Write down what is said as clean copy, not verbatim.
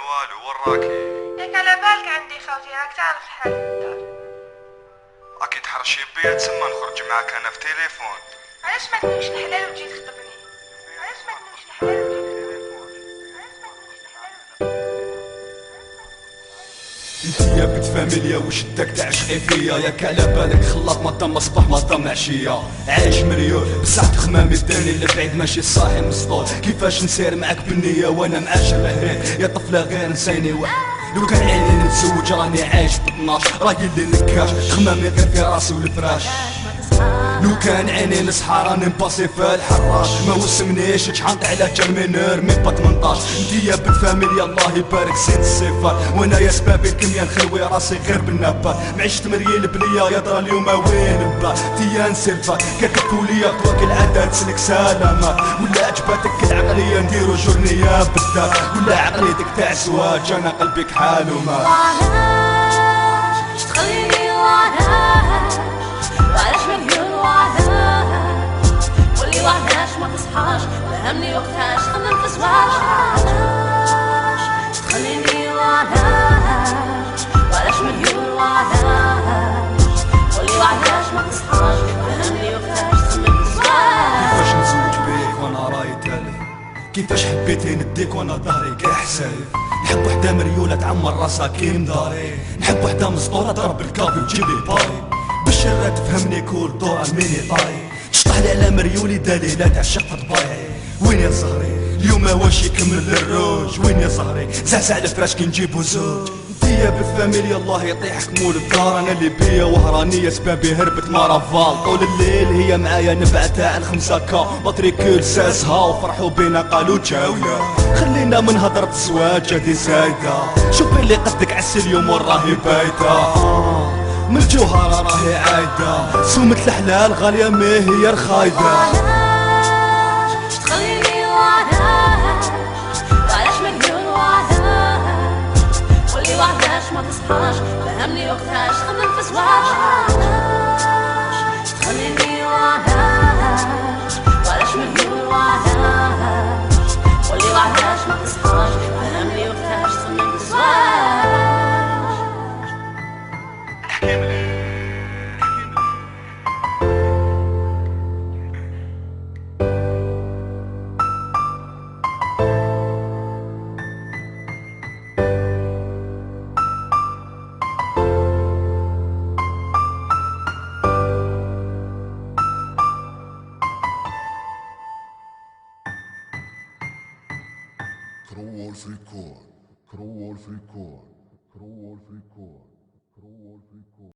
والو وراكي؟ ياك على بالك عندي خوتي، راك تعرف الحال في الدار. اكيد حرشي بيا تسمى نخرج معاك انا في تليفون. علاش ما تنويش الحلال وتجي تخطبني؟ علاش ما تنويش الحلال وتجي انتيا بنت فاميليا وشدك تعشقي فيا، ياك على بالك خلاط ما طم صباح ما طم عشيه. عايش مريول بصح تخمامي الداني اللي بعيد ماشي صاحي مسطول. كيفاش نسير معاك بالنيه وانا معاشر الهرين؟ يا طفله غير نسيني لو كان عيني نتزوج راني عايش ب12 راجل اللي نكاش. خمامي غير في راسي والفراش. لو كان عيني نصحى راني نباسي في الحراش. ما وسمنيش تحنط على ترمينور من با 18. انتيا بنت فاميليا الله يبارك زين الصفات، وانا يا سبابي الكمية نخلوي راسي غير بالنبات. معيشت مريال بليا يا اليوم وين با تيا نسلفات. كتبتوا ليا طواك العادات سلك سلامات، ولا عجباتك العقلية نديرو جورنية بالدار، ولا عقليتك تاع زواج انا قلبي كحال وما. وعلاش تخليني وعلاش مليون وعلاش قولي وعلاش ما تصحاش فهمني وقتاش خمم في زواج. وعلاش تخليني وعلاش مليون وعلاش قولي وعلاش ما تصحاش فهمني وقتاش خمم في زواج. كيفاش نزوج بيك وانا راي تالف؟ كيفاش حبيتي نديك وانا ظهري كاع حسايف؟ نحب وحده مريولة تعمر راسها كيم داري، نحب وحده مسطورة ضرب الكافي وتجيبلي باي. بالشرة تفهمني كول دور الميني طاي، تشطحلي على مريولي دليلة تعشق في طبايعي. وين يا زهري اليوم واش يكمل الروج؟ وين يا زهري زعزع الفراش كي نجيبو زوج؟ انتيا بالفاميليا الله يطيحك مول الدار، انا اللي بيا وهرانية سبابي هربت مارافال. طول الليل هي معايا نبع تاع ال5K باتريكول ساسها وفرحوا بينا قالوا جاوية. خلينا من هضرة الزواج هادي زايدة، شوفي اللي قدك عسى اليوم وراهي بايدة. من الجوهرة راهي عايدة، سومة الحلال غالية ما هي رخايدة. وعلاش تخليني وعلاش مليون وعلاش قولي وعلاش ما تصحاش فهمني وقتاش خمم في زواج. وعلاش تخليني وعلاش مليون وعلاش قولي وعلاش ما تصحاش فهمني وقتاش خمم في زواج. Kroolf record, Kroolf record, Kroolf record, Kroolf record.